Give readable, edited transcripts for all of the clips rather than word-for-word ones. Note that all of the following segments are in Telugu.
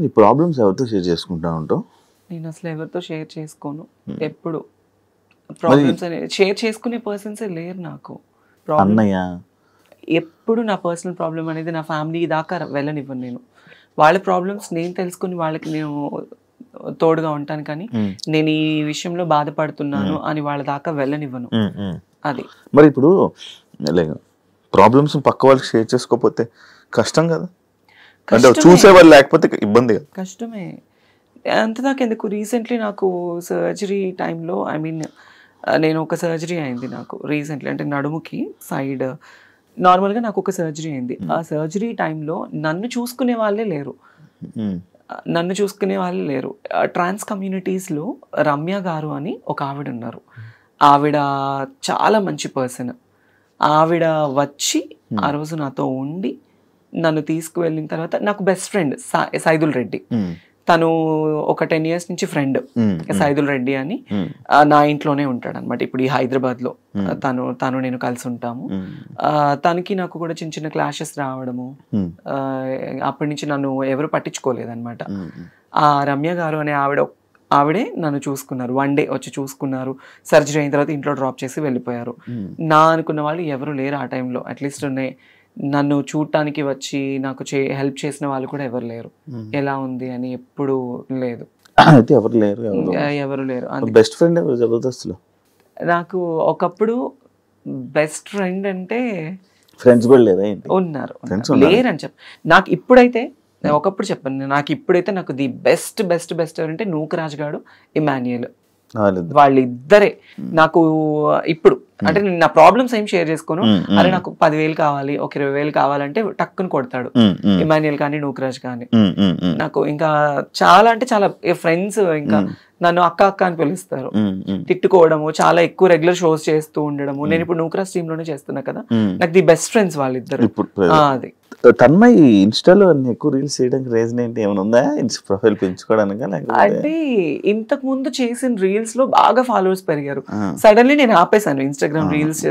నీ ప్రాబ్లమ్స్ ఎవరితో షేర్ చేసుకుంటా ఉంటావు? నేను అసలు ఎవరితో షేర్ చేసుకోను. ఎప్పుడు ప్రాబ్లమ్స్ అనేది షేర్ చేసుకునే పర్సన్సే లేరు నాకు. అన్నయ్య ఎప్పుడు నా పర్సనల్ ప్రాబ్లం అనేది నా ఫ్యామిలీ దాకా వెళ్ళనివ్వను. నేను వాళ్ళ ప్రాబ్లమ్స్ నేను తెలుసుకుని వాళ్ళకి నేను తోడుగా ఉంటాను, కానీ నేను ఈ విషయంలో బాధపడుతున్నాను అని వాళ్ళ దాకా వెళ్ళనివ్వను. అది మరి ఇప్పుడు ప్రాబ్లమ్స్ పక్క వాళ్ళకి షేర్ చేసుకోకపోతే కష్టం కదా, అంటే చూసేవాళ్ళు లేకపోతే ఇబ్బంది కదా. కష్టమే. అంతదాకా ఎందుకు, రీసెంట్లీ నాకు సర్జరీ టైంలో నేను ఒక సర్జరీ అయింది నాకు రీసెంట్లీ, అంటే నడుముకి సైడ్ నార్మల్గా నాకు ఒక సర్జరీ అయింది. ఆ సర్జరీ టైంలో నన్ను చూసుకునే వాళ్ళే లేరు. ట్రాన్స్ కమ్యూనిటీస్లో రమ్య గారు అని ఒక ఆవిడ ఉన్నారు. ఆవిడ చాలా మంచి పర్సన్. ఆవిడ వచ్చి ఆ రోజు నాతో ఉండి నన్ను తీసుకువెళ్ళిన తర్వాత నాకు బెస్ట్ ఫ్రెండ్ సైదుల్ రెడ్డి, తను ఒక 10 years నుంచి ఫ్రెండ్. సైదుల్ రెడ్డి అని నా ఇంట్లోనే ఉంటాడు అనమాట. ఇప్పుడు ఈ హైదరాబాద్ లో తను నేను కలిసి ఉంటాము. తనకి నాకు కూడా చిన్న చిన్న క్లాషెస్ రావడము, అప్పటి నుంచి నన్ను ఎవరు పట్టించుకోలేదన్నమాట. ఆ రమ్య గారు అనే ఆవిడే నన్ను చూసుకున్నారు. 1 day వచ్చి చూసుకున్నారు. సర్జరీ అయిన తర్వాత ఇంట్లో డ్రాప్ చేసి వెళ్ళిపోయారు. నా అనుకున్న వాళ్ళు ఎవరు లేరు ఆ టైంలో. అట్లీస్ట్ నన్ను చూడటానికి వచ్చి నాకు హెల్ప్ చేసిన వాళ్ళు కూడా ఎవరు లేరు. ఎలా ఉంది అని ఎప్పుడు లేదు. ఎవరు లేరు. బెస్ట్ ఫ్రెండ్ ఎవరు జబర్దస్త్లో? నాకు ఒకప్పుడు బెస్ట్ ఫ్రెండ్ అంటే ఫ్రెండ్స్ కూడా లేదా? ఉన్నారు, లేరని చెప్ప. నాకు ఇప్పుడైతే ఒకప్పుడు చెప్పాను, నాకు ఇప్పుడైతే నాకు ది బెస్ట్ బెస్ట్ బెస్ట్ ఎవరంటే నూకరాజ్ గాడు, ఇమాన్యుయల్, వాళ్ళిద్దరే నాకు ఇప్పుడు. అంటే నేను నా ప్రాబ్లమ్స్ ఏం షేర్ చేసుకోను. అరే నాకు 10,000 కావాలి, ఒక 20,000 కావాలంటే టక్కుని కొడతాడు ఇమాన్యుయల్ కానీ నూకరాజ్ కానీ. నాకు ఇంకా చాలా అంటే చాలా ఫ్రెండ్స్, ఇంకా నన్ను అక్క అక్క అని పిలుస్తారు. తిట్టుకోవడము, చాలా ఎక్కువ రెగ్యులర్ షోస్ చేస్తూ ఉండడము. నేను ఇప్పుడు నూకరాజ్ టీమ్ లోనే చేస్తున్నా కదా, నాకు ది బెస్ట్ ఫ్రెండ్స్ వాళ్ళిద్దరు. అది తన్మయ్ ఇన్స్టాలో ఎక్కువ రీల్స్ చేయడానికి రీజన్ ఏంటి? ఏమైనా ఉందా? ప్రొఫైల్ పెంచుకోవడానికి? అంటే ఇంతకు ముందు చేసిన రీల్స్ లో బాగా ఫాలోవర్స్ పెరిగారు. సడన్లీ నేను ఆపేసాను ఇన్స్టాగ్రామ్ రీల్స్.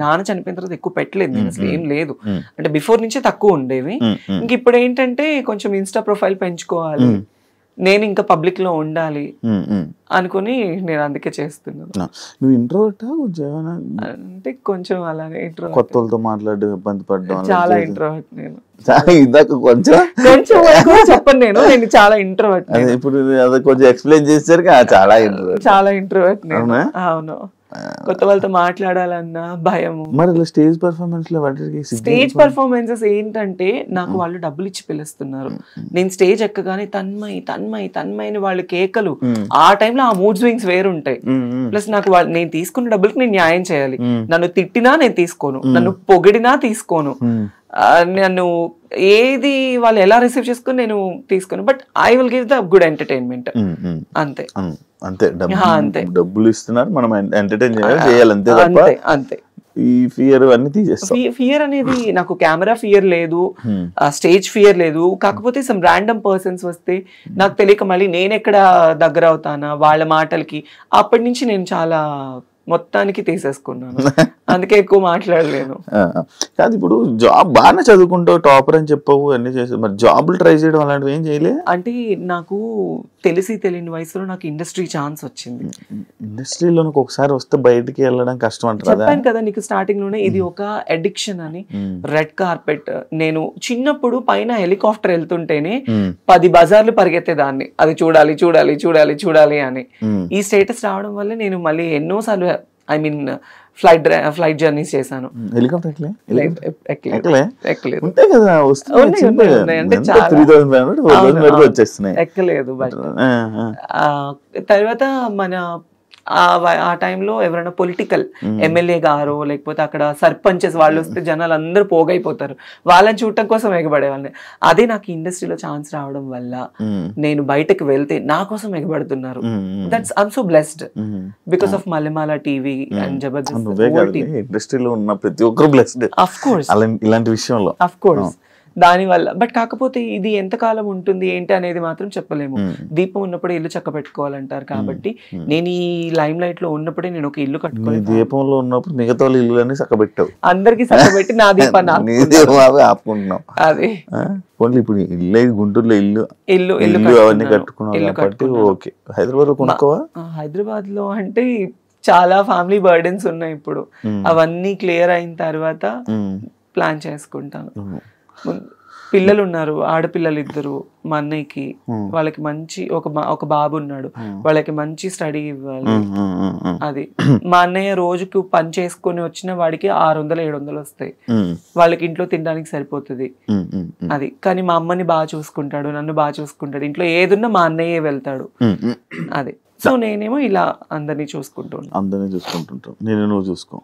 నాన్న చనిపోయిన తర్వాత ఎక్కువ పెట్టలేదు నేను, అసలు ఏం లేదు. అంటే బిఫోర్ నుంచే తక్కువ ఉండేవి. ఇంక ఇప్పుడు ఏంటంటే కొంచెం ఇన్స్టా ప్రొఫైల్ పెంచుకోవాలి, నేను ఇంకా పబ్లిక్ లో ఉండాలి అనుకుని నేను అందుకే చేస్తున్నాను. నువ్వు ఇంట్రోవర్టా? అంటే కొంచెం అలానే ఇంట్రోవర్ట్. కొత్త వాళ్ళతో మాట్లాడి ఇబ్బంది పడ్డం? చాలా ఇంట్రోవర్ట్ నేను. ఇందాక కొంచెం చెప్పను, నేను చాలా ఇంట్రోవర్ట్. ఇప్పుడు కొంచెం ఎక్స్ప్లెయిన్ చేశారు. చాలా ఇంట్రోవర్ట్ నేను. అవును, కొత్త వాళ్ళతో మాట్లాడాలన్నా భయము. మరి స్టేజ్ పర్ఫార్మెన్స్ లో స్టేజ్ పర్ఫార్మెన్సెస్ ఏంటంటే నాకు వాళ్ళు డబ్బులు ఇచ్చి పిలుస్తున్నారు. నేను స్టేజ్ ఎక్కగానే తన్మయ్ తన్మయ్ తన్మయ్ అని వాళ్ళు కేకలు. ఆ టైంలో ఆ మూడ్ స్వింగ్స్ వేరుంటాయి. ప్లస్ నాకు నేను తీసుకున్న డబ్బులకి నేను న్యాయం చేయాలి. నన్ను తిట్టినా నేను తీసుకోను, నన్ను పొగిడినా తీసుకోను, నన్ను ఏది వాళ్ళు ఎలా రిసీవ్ చేసుకుని నేను తీసుకోను. But I will give the good entertainment. అంతే అంతే. డబ్బులు ఇస్తున్నారు, మనం ఎంటర్టైన్ చేయాలి అంతే తప్ప అంతే. ఈ ఫియర్ అన్ని తీసేస్తాం. ఫియర్ అనేది నాకు కెమెరా ఫియర్ లేదు, స్టేజ్ ఫియర్ లేదు. కాకపోతే సమ్ ర్యాండమ్ పర్సన్స్ వస్తే నాకు తెలియక మళ్ళీ నేను ఎక్కడ దగ్గర అవుతానా వాళ్ళ మాటలకి, అప్పటి నుంచి నేను చాలా మొత్తానికి తీసేసుకున్నాను. అందుకే ఎక్కువ మాట్లాడలేను. కాదు, ఇప్పుడు జాబ్ బాగానే చదువుకుంటావు, టాపర్ అని చెప్పవు, అన్ని చేసావు, మరి జాబ్లు ట్రై చేయడం అలాంటివి ఏం చేయలే? అంటే నాకు తెలియని వయసులో నాకు ఇండస్ట్రీ ఛాన్స్ వచ్చింది. ఇండస్ట్రీలో ఒకసారి వస్తే బయటికి వెళ్ళడం కష్టం అంటారు. చెప్పాను కదా నీకు స్టార్టింగ్ లోనే, ఇది ఒక అడిక్షన్ అని. రెడ్ కార్పెట్, నేను చిన్నప్పుడు పైన హెలికాప్టర్ వెళ్తుంటేనే 10 బజార్లు పరిగెత్తేదాన్ని, అది చూడాలి చూడాలి చూడాలి చూడాలి అని. ఈ స్టేటస్ రావడం వల్ల నేను మళ్ళీ ఎన్నోసార్లు ఫ్లైట్ జర్నీస్ చేశాను. ఎక్కలేదు. బట్ తర్వాత మన ఆ టైంలో ఎవరైనా పొలిటికల్ ఎమ్మెల్యే గారు లేకపోతే అక్కడ సర్పంచెస్ వాళ్ళు వస్తే జనాలు అందరూ పోగైపోతారు, వాళ్ళని చూడటం కోసం ఎగబడేవాళ్ళని. అదే నాకు ఇండస్ట్రీలో ఛాన్స్ రావడం వల్ల నేను బయటకు వెళ్తే నా కోసం ఎగబడుతున్నారు. That's I'm so blessed because of Mallemala TV and Jabardasth. ఇండస్ట్రీలో ఉన్న ప్రతి ఒక్కరు బ్లెస్డ్ ఆఫ్ కోర్స్ ఇలాంటి విషయంలో, ఆఫ్ కోర్స్. దానివల్ల. బట్ కాకపోతే ఇది ఎంతకాలం ఉంటుంది ఏంటి అనేది మాత్రం చెప్పలేము. దీపం ఉన్నప్పుడే ఇల్లు చక్క పెట్టుకోవాలంటారు. కాబట్టి నేను ఈ లైమ్ లైట్ లో ఉన్నప్పుడే నేను ఒక ఇల్లు కట్టుకోవాలి. దీపంలో ఉన్నప్పుడు మిగతా ఇల్లు చక్క పెట్టావు, అందరికి చక్క పెట్టి నా దీపాన్ని ఆపుకుంటున్నావు. అది ఓన్లీ ఇప్పుడు ఇల్లు గుంటూరులో ఇల్లు ఇల్లు అవన్నీ కట్టుకున్నావు కాబట్టి ఓకే. హైదరాబాద్ కొనుక్కోవా? హైదరాబాద్ లో అంటే చాలా ఫ్యామిలీ బర్డెన్స్ ఉన్నాయి ఇప్పుడు. అవన్నీ క్లియర్ అయిన తర్వాత ప్లాన్ చేసుకుంటాను. పిల్లలు ఉన్నారు, ఆడపిల్లలు 2 మా అన్నయ్యకి. వాళ్ళకి మంచి ఒక బాబు ఉన్నాడు, వాళ్ళకి మంచి స్టడీ ఇవ్వాలి. అది మా అన్నయ్య రోజుకు పని చేసుకొని వచ్చిన వాడికి 600-700 వస్తాయి. వాళ్ళకి ఇంట్లో తినడానికి సరిపోతుంది. అది కానీ మా అమ్మని బాగా చూసుకుంటాడు, నన్ను బాగా చూసుకుంటాడు. ఇంట్లో ఏదున్నా మా అన్నయ్యే వెళ్తాడు. అది సో నేనేమో ఇలా అందరినీ చూసుకుంటుంటాను. నేను నువ్వు చూసుకో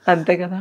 అంతే కదా.